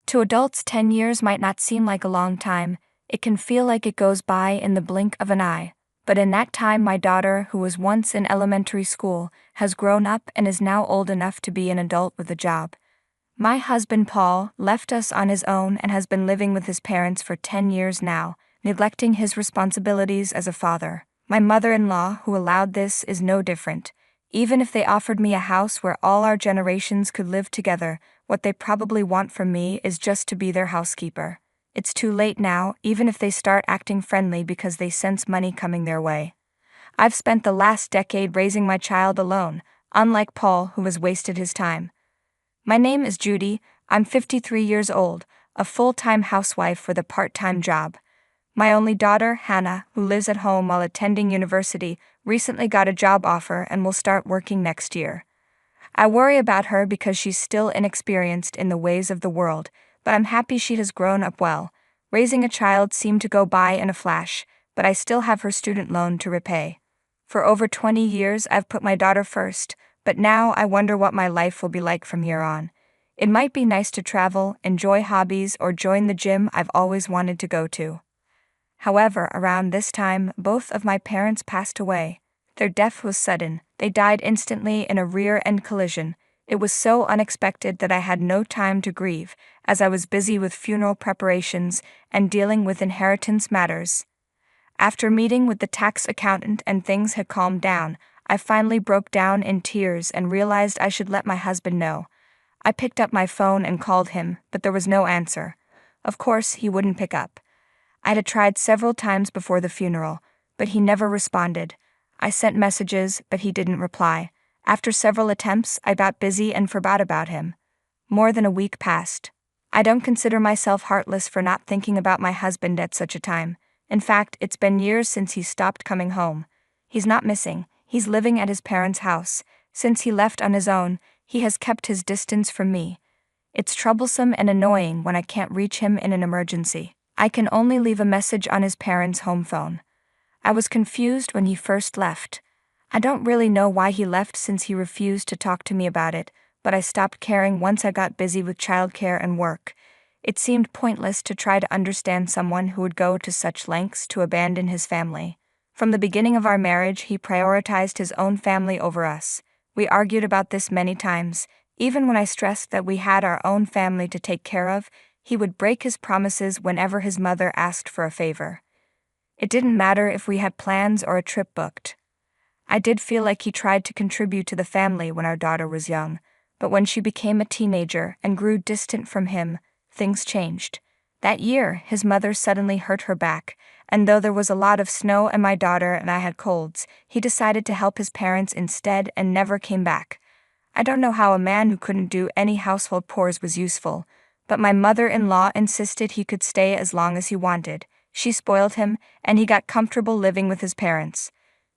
To adults, 10 years might not seem like a long time. It can feel like it goes by in the blink of an eye. But in that time, my daughter, who was once in elementary school, has grown up and is now old enough to be an adult with a job. My husband Paul left us on his own and has been living with his parents for 10 years now, neglecting his responsibilities as a father. My mother-in-law, who allowed this, is no different. Even if they offered me a house where all our generations could live together, what they probably want from me is just to be their housekeeper. It's too late now, even if they start acting friendly because they sense money coming their way. I've spent the last decade raising my child alone, unlike Paul, who has wasted his time. My name is Judy. I'm 53 years old, a full-time housewife with a part-time job. My only daughter, Hannah, who lives at home while attending university, recently got a job offer and will start working next year. I worry about her because she's still inexperienced in the ways of the world, but I'm happy she has grown up well. Raising a child seemed to go by in a flash, but I still have her student loan to repay. For over 20 years, I've put my daughter first, but now I wonder what my life will be like from here on. It might be nice to travel, enjoy hobbies, or join the gym I've always wanted to go to. However, around this time, both of my parents passed away. Their death was sudden. They died instantly in a rear-end collision. It was so unexpected that I had no time to grieve, as I was busy with funeral preparations and dealing with inheritance matters. After meeting with the tax accountant and things had calmed down, I finally broke down in tears and realized I should let my husband know. I picked up my phone and called him, but there was no answer. Of course, he wouldn't pick up. I had tried several times before the funeral, but he never responded. I sent messages, but he didn't reply. After several attempts, I got busy and forgot about him. More than a week passed. I don't consider myself heartless for not thinking about my husband at such a time. In fact, it's been years since he stopped coming home. He's not missing. He's living at his parents' house. Since he left on his own, he has kept his distance from me. It's troublesome and annoying when I can't reach him in an emergency. I can only leave a message on his parents' home phone. I was confused when he first left. I don't really know why he left since he refused to talk to me about it, but I stopped caring once I got busy with childcare and work. It seemed pointless to try to understand someone who would go to such lengths to abandon his family. From the beginning of our marriage, he prioritized his own family over us. We argued about this many times. Even when I stressed that we had our own family to take care of, he would break his promises whenever his mother asked for a favor. It didn't matter if we had plans or a trip booked. I did feel like he tried to contribute to the family when our daughter was young, but when she became a teenager and grew distant from him, things changed. That year, his mother suddenly hurt her back, and though there was a lot of snow and my daughter and I had colds, he decided to help his parents instead and never came back. I don't know how a man who couldn't do any household chores was useful, but my mother-in-law insisted he could stay as long as he wanted. She spoiled him, and he got comfortable living with his parents.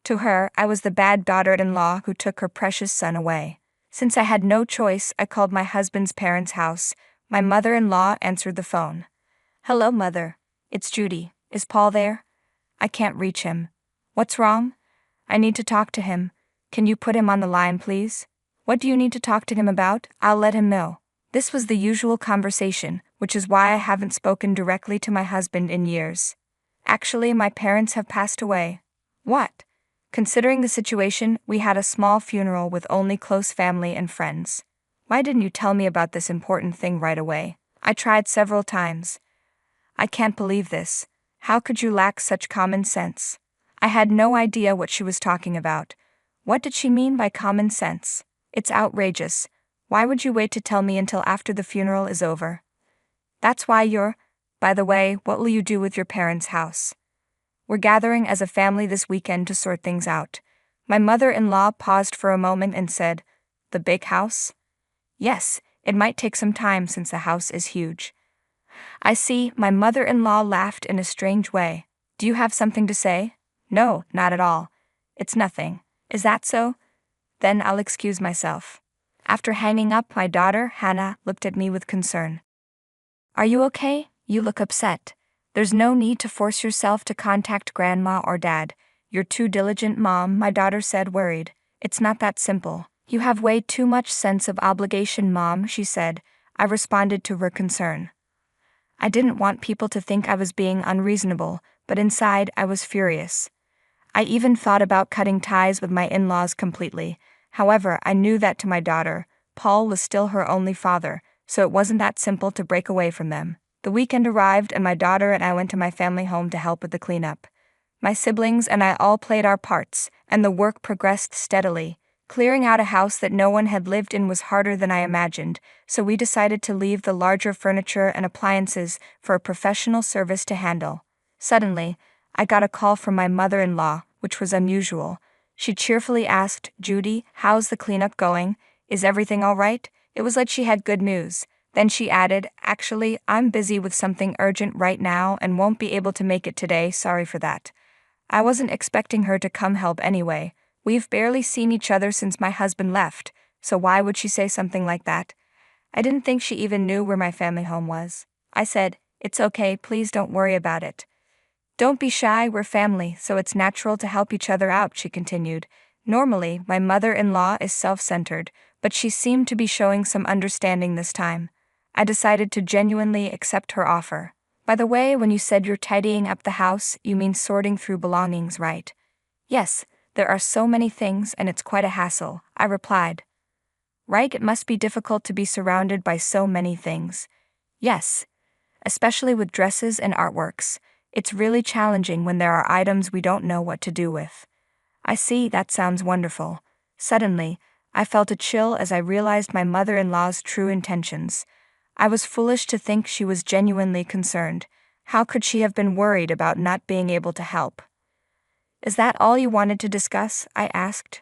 To her, I was the bad daughter-in-law who took her precious son away. Since I had no choice, I called my husband's parents' house. My mother-in-law answered the phone. "Hello, Mother. It's Judy. Is Paul there? I can't reach him. What's wrong? I need to talk to him. Can you put him on the line, please? What do you need to talk to him about? I'll let him know." This was the usual conversation, which is why I haven't spoken directly to my husband in years. Actually, my parents have passed away. What? Considering the situation, we had a small funeral with only close family and friends. Why didn't you tell me about this important thing right away? I tried several times. I can't believe this. How could you lack such common sense? I had no idea what she was talking about. What did she mean by common sense? It's outrageous. Why would you wait to tell me until after the funeral is over? That's why By the way, what will you do with your parents' house? We're gathering as a family this weekend to sort things out. My mother-in-law paused for a moment and said, "The big house?" "Yes, it might take some time since the house is huge." I see. My mother-in-law laughed in a strange way. "Do you have something to say?" "No, not at all. It's nothing." "Is that so? Then I'll excuse myself." After hanging up, my daughter, Hannah, looked at me with concern. "Are you okay? You look upset. There's no need to force yourself to contact Grandma or Dad. You're too diligent, Mom," my daughter said, worried. "It's not that simple. You have way too much sense of obligation, Mom," she said. I responded to her concern. I didn't want people to think I was being unreasonable, but inside I was furious. I even thought about cutting ties with my in-laws completely. However, I knew that to my daughter, Paul was still her only father, so it wasn't that simple to break away from them. The weekend arrived and my daughter and I went to my family home to help with the cleanup. My siblings and I all played our parts, and the work progressed steadily. Clearing out a house that no one had lived in was harder than I imagined, so we decided to leave the larger furniture and appliances for a professional service to handle. Suddenly, I got a call from my mother-in-law, which was unusual. She cheerfully asked, "Judy, how's the cleanup going? Is everything all right?" It was like she had good news. Then she added, "Actually, I'm busy with something urgent right now and won't be able to make it today, sorry for that." I wasn't expecting her to come help anyway. We've barely seen each other since my husband left, so why would she say something like that? I didn't think she even knew where my family home was. I said, "It's okay, please don't worry about it." "Don't be shy, we're family, so it's natural to help each other out," she continued. Normally, my mother-in-law is self-centered, but she seemed to be showing some understanding this time. I decided to genuinely accept her offer. "By the way, when you said you're tidying up the house, you mean sorting through belongings, right?" "Yes, there are so many things and it's quite a hassle," I replied. "Right, it must be difficult to be surrounded by so many things." "Yes, especially with dresses and artworks. It's really challenging when there are items we don't know what to do with." "I see, that sounds wonderful." Suddenly, I felt a chill as I realized my mother-in-law's true intentions. I was foolish to think she was genuinely concerned. How could she have been worried about not being able to help? "Is that all you wanted to discuss?" I asked.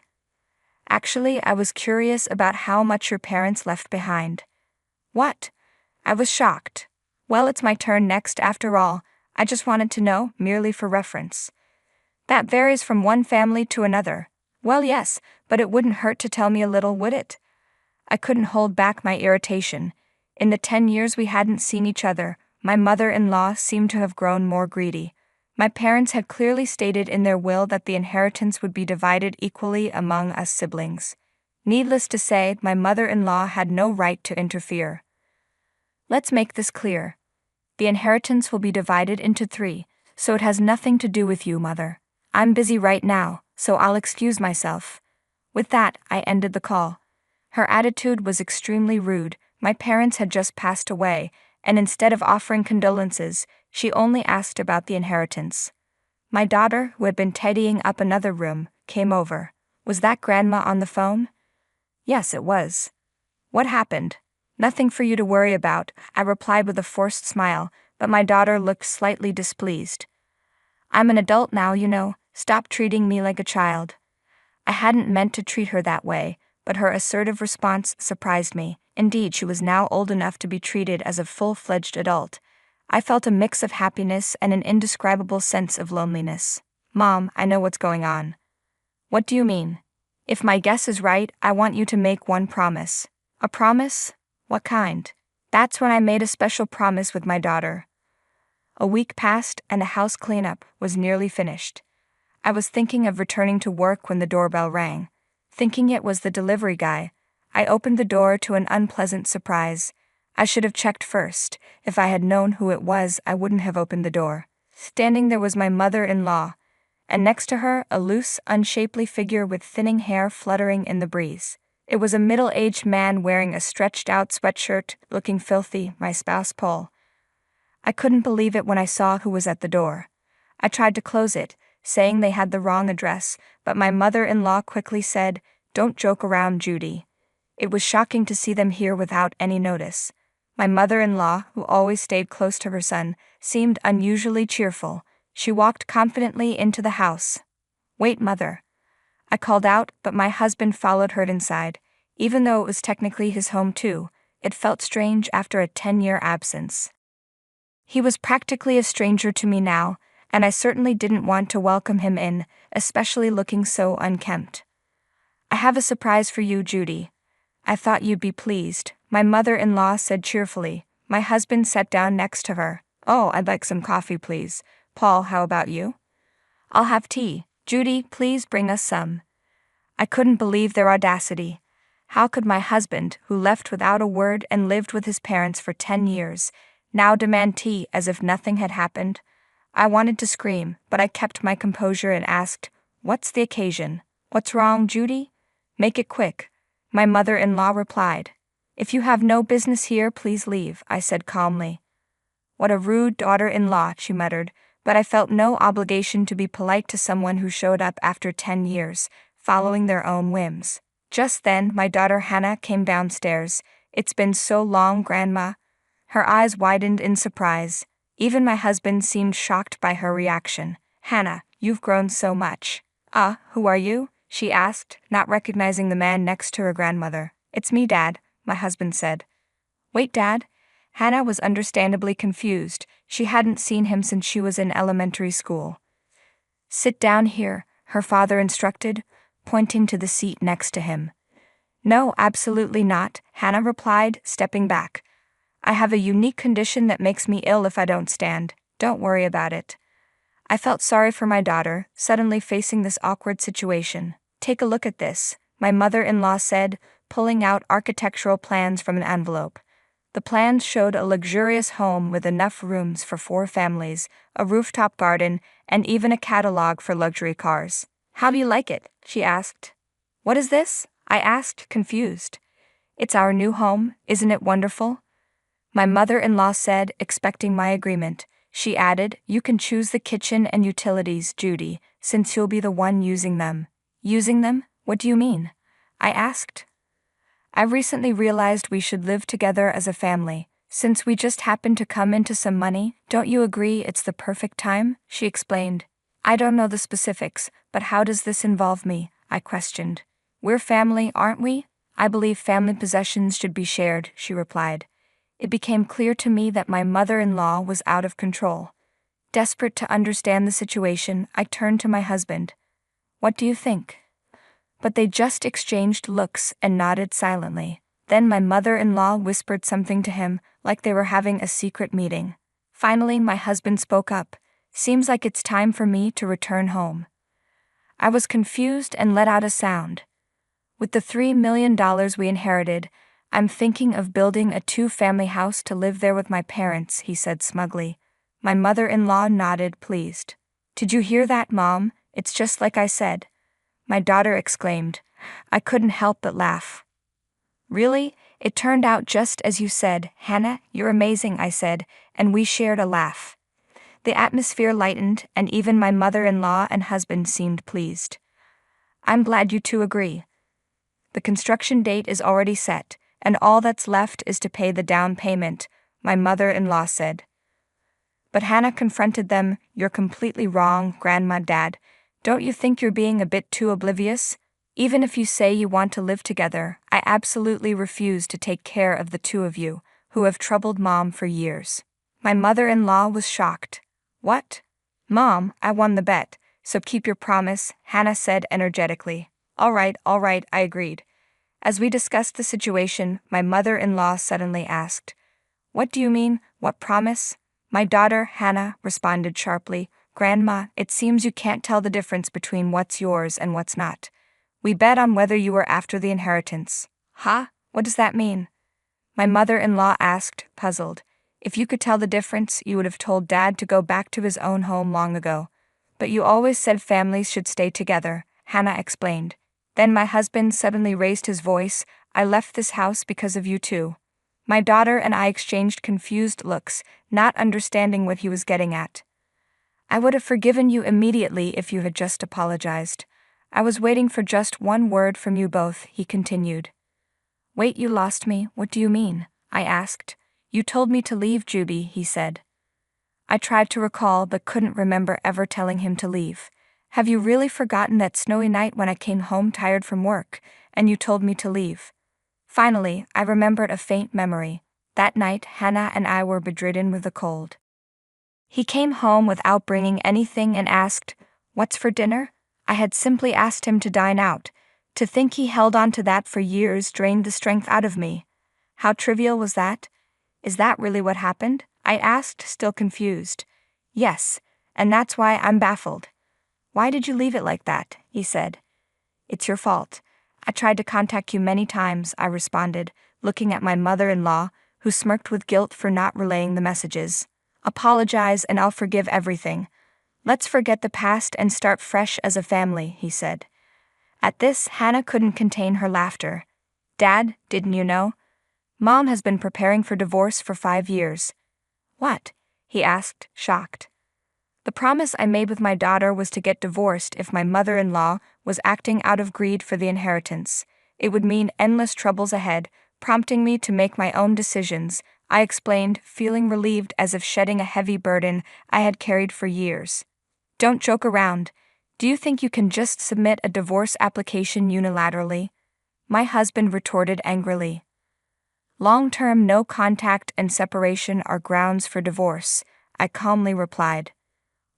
"Actually, I was curious about how much your parents left behind." "What?" I was shocked. "Well, it's my turn next after all. I just wanted to know, merely for reference." "That varies from one family to another." "Well, yes, but it wouldn't hurt to tell me a little, would it?" I couldn't hold back my irritation. In the 10 years we hadn't seen each other, my mother-in-law seemed to have grown more greedy. My parents had clearly stated in their will that the inheritance would be divided equally among us siblings. Needless to say, my mother-in-law had no right to interfere. "Let's make this clear. The inheritance will be divided into 3, so it has nothing to do with you, Mother. I'm busy right now, so I'll excuse myself." With that, I ended the call. Her attitude was extremely rude. My parents had just passed away, and instead of offering condolences, she only asked about the inheritance. My daughter, who had been tidying up another room, came over. "Was that Grandma on the phone?" "Yes, it was." "What happened?" "Nothing for you to worry about," I replied with a forced smile, but my daughter looked slightly displeased. "I'm an adult now, you know. Stop treating me like a child." I hadn't meant to treat her that way, but her assertive response surprised me. Indeed, she was now old enough to be treated as a full-fledged adult. I felt a mix of happiness and an indescribable sense of loneliness. "Mom, I know what's going on." "What do you mean?" "If my guess is right, I want you to make one promise." "A promise? What kind?" That's when I made a special promise with my daughter. A week passed and the house cleanup was nearly finished. I was thinking of returning to work when the doorbell rang. Thinking it was the delivery guy, I opened the door to an unpleasant surprise. I should have checked first. If I had known who it was, I wouldn't have opened the door. Standing there was my mother-in-law, and next to her, a loose, unshapely figure with thinning hair fluttering in the breeze. It was a middle-aged man wearing a stretched-out sweatshirt, looking filthy, my spouse Paul. I couldn't believe it when I saw who was at the door. I tried to close it, saying they had the wrong address, but my mother-in-law quickly said, "Don't joke around, Judy." It was shocking to see them here without any notice. My mother-in-law, who always stayed close to her son, seemed unusually cheerful. She walked confidently into the house. "Wait, Mother." I called out, but my husband followed her inside. Even though it was technically his home too, it felt strange after a 10-year absence. He was practically a stranger to me now, and I certainly didn't want to welcome him in, especially looking so unkempt. "I have a surprise for you, Judy. I thought you'd be pleased," my mother-in-law said cheerfully. My husband sat down next to her. "Oh, I'd like some coffee, please. Paul, how about you?" "I'll have tea. Judy, please bring us some." I couldn't believe their audacity. How could my husband, who left without a word and lived with his parents for 10 years, now demand tea as if nothing had happened. I wanted to scream, but I kept my composure and asked, "What's the occasion? What's wrong, Judy? Make it quick." My mother-in-law replied. "If you have no business here, please leave," I said calmly. "What a rude daughter-in-law," she muttered, but I felt no obligation to be polite to someone who showed up after 10 years, following their own whims. Just then, my daughter Hannah came downstairs. "It's been so long, Grandma." Her eyes widened in surprise. Even my husband seemed shocked by her reaction. "Hannah, you've grown so much." Who are you?" she asked, not recognizing the man next to her grandmother. "It's me, Dad," my husband said. "Wait, Dad?" Hannah was understandably confused. She hadn't seen him since she was in elementary school. "Sit down here," her father instructed, pointing to the seat next to him. "No, absolutely not," Hannah replied, stepping back. "I have a unique condition that makes me ill if I don't stand. Don't worry about it." I felt sorry for my daughter, suddenly facing this awkward situation. "Take a look at this," my mother-in-law said, pulling out architectural plans from an envelope. The plans showed a luxurious home with enough rooms for 4 families, a rooftop garden, and even a catalog for luxury cars. "How do you like it?" she asked. "What is this?" I asked, confused. "It's our new home, isn't it wonderful?" My mother-in-law said, expecting my agreement. She added, "You can choose the kitchen and utilities, Judy, since you'll be the one using them." "Using them? What do you mean?" I asked. "I recently realized we should live together as a family. Since we just happened to come into some money, don't you agree it's the perfect time?" she explained. "I don't know the specifics, but how does this involve me?" I questioned. "We're family, aren't we? I believe family possessions should be shared," she replied. It became clear to me that my mother-in-law was out of control. Desperate to understand the situation, I turned to my husband. "What do you think?" But they just exchanged looks and nodded silently. Then my mother-in-law whispered something to him, like they were having a secret meeting. Finally, my husband spoke up. "Seems like it's time for me to return home." I was confused and let out a sound. "With the $3 million we inherited, I'm thinking of building a 2-family house to live there with my parents," he said smugly. My mother-in-law nodded, pleased. "Did you hear that, Mom? It's just like I said," my daughter exclaimed. I couldn't help but laugh. "Really? It turned out just as you said, Hannah, you're amazing," I said, and we shared a laugh. The atmosphere lightened, and even my mother-in-law and husband seemed pleased. "I'm glad you two agree. The construction date is already set, and all that's left is to pay the down payment," my mother-in-law said. But Hannah confronted them. "You're completely wrong, Grandma, Dad. Don't you think you're being a bit too oblivious? Even if you say you want to live together, I absolutely refuse to take care of the 2 of you, who have troubled Mom for years." My mother-in-law was shocked. "What? Mom, I won the bet, so keep your promise," Hannah said energetically. All right, I agreed. As we discussed the situation, my mother-in-law suddenly asked, "What do you mean, what promise?" My daughter, Hannah, responded sharply, "Grandma, it seems you can't tell the difference between what's yours and what's not. We bet on whether you were after the inheritance." "Huh? What does that mean?" my mother-in-law asked, puzzled. "If you could tell the difference, you would have told Dad to go back to his own home long ago. But you always said families should stay together," Hannah explained. Then my husband suddenly raised his voice. "I left this house because of you two." My daughter and I exchanged confused looks, not understanding what he was getting at. "I would have forgiven you immediately if you had just apologized. I was waiting for just one word from you both," he continued. "Wait, you lost me. What do you mean?" I asked. "You told me to leave, Judy," he said. I tried to recall but couldn't remember ever telling him to leave. "Have you really forgotten that snowy night when I came home tired from work, and you told me to leave?" Finally, I remembered a faint memory. That night, Hannah and I were bedridden with a cold. He came home without bringing anything and asked, "What's for dinner?" I had simply asked him to dine out. To think he held on to that for years drained the strength out of me. How trivial was that? "Is that really what happened?" I asked, still confused. "Yes, and that's why I'm baffled." "Why did you leave it like that?" he said. "It's your fault. I tried to contact you many times," I responded, looking at my mother-in-law, who smirked with guilt for not relaying the messages. "Apologize and I'll forgive everything. Let's forget the past and start fresh as a family," he said. At this, Hannah couldn't contain her laughter. "Dad, didn't you know? Mom has been preparing for divorce for 5 years." "What?" he asked, shocked. "The promise I made with my daughter was to get divorced if my mother-in-law was acting out of greed for the inheritance. It would mean endless troubles ahead, prompting me to make my own decisions," I explained, feeling relieved as if shedding a heavy burden I had carried for years. "Don't joke around. Do you think you can just submit a divorce application unilaterally?" my husband retorted angrily. "Long-term no contact and separation are grounds for divorce," I calmly replied.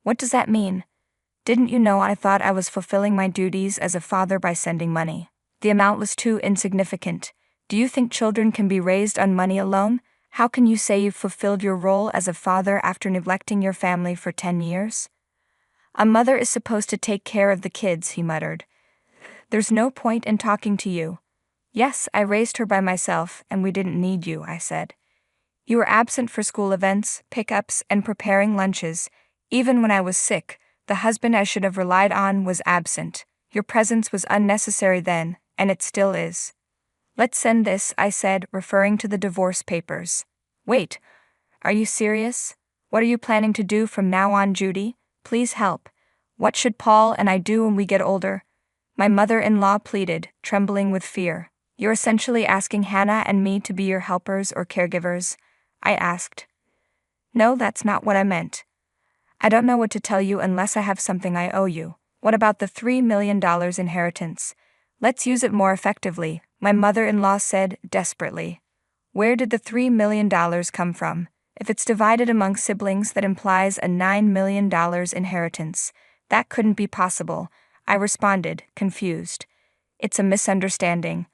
"What does that mean? Didn't you know I thought I was fulfilling my duties as a father by sending money? The amount was too insignificant. Do you think children can be raised on money alone? How can you say you've fulfilled your role as a father after neglecting your family for 10 years? A mother is supposed to take care of the kids," he muttered. "There's no point in talking to you." "Yes, I raised her by myself, and we didn't need you," I said. "You were absent for school events, pickups, and preparing lunches. Even when I was sick, the husband I should have relied on was absent. Your presence was unnecessary then, and it still is." "Let's send this," I said, referring to the divorce papers. "Wait, are you serious? What are you planning to do from now on, Judy? Please help. What should Paul and I do when we get older?" my mother-in-law pleaded, trembling with fear. "You're essentially asking Hannah and me to be your helpers or caregivers?" I asked. "No, that's not what I meant. I don't know what to tell you unless I have something I owe you. What about the $3 million inheritance? Let's use it more effectively," my mother-in-law said desperately. "Where did the $3 million come from? If it's divided among siblings, that implies a $9 million inheritance. That couldn't be possible," I responded, confused. "It's a misunderstanding.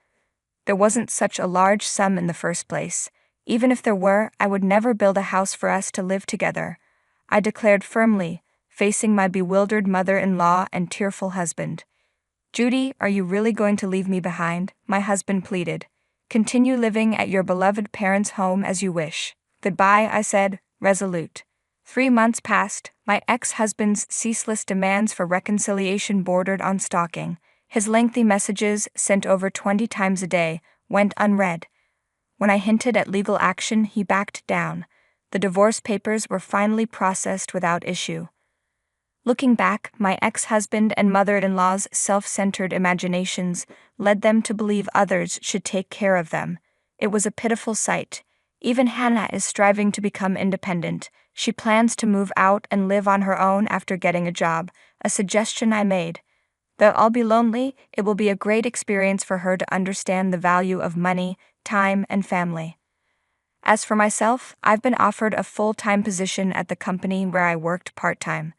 There wasn't such a large sum in the first place. Even if there were, I would never build a house for us to live together," I declared firmly, facing my bewildered mother-in-law and tearful husband. "Judy, are you really going to leave me behind?" my husband pleaded. "Continue living at your beloved parents' home as you wish." "Goodbye," I said, resolute. 3 months passed. My ex-husband's ceaseless demands for reconciliation bordered on stalking. His lengthy messages, sent over 20 times a day, went unread. When I hinted at legal action, he backed down. The divorce papers were finally processed without issue. Looking back, my ex-husband and mother-in-law's self-centered imaginations led them to believe others should take care of them. It was a pitiful sight. Even Hannah is striving to become independent. She plans to move out and live on her own after getting a job, a suggestion I made. Though I'll be lonely, it will be a great experience for her to understand the value of money, time, and family. As for myself, I've been offered a full-time position at the company where I worked part-time.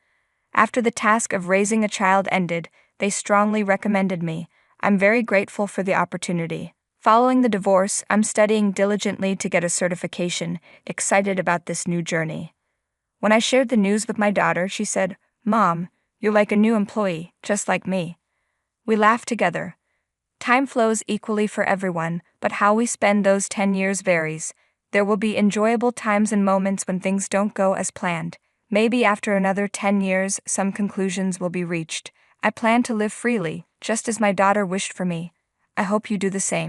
After the task of raising a child ended, they strongly recommended me. I'm very grateful for the opportunity. Following the divorce, I'm studying diligently to get a certification, excited about this new journey. When I shared the news with my daughter, she said, "Mom, you're like a new employee, just like me." We laughed together. Time flows equally for everyone, but how we spend those 10 years varies. There will be enjoyable times and moments when things don't go as planned. Maybe after another 10 years, some conclusions will be reached. I plan to live freely, just as my daughter wished for me. I hope you do the same.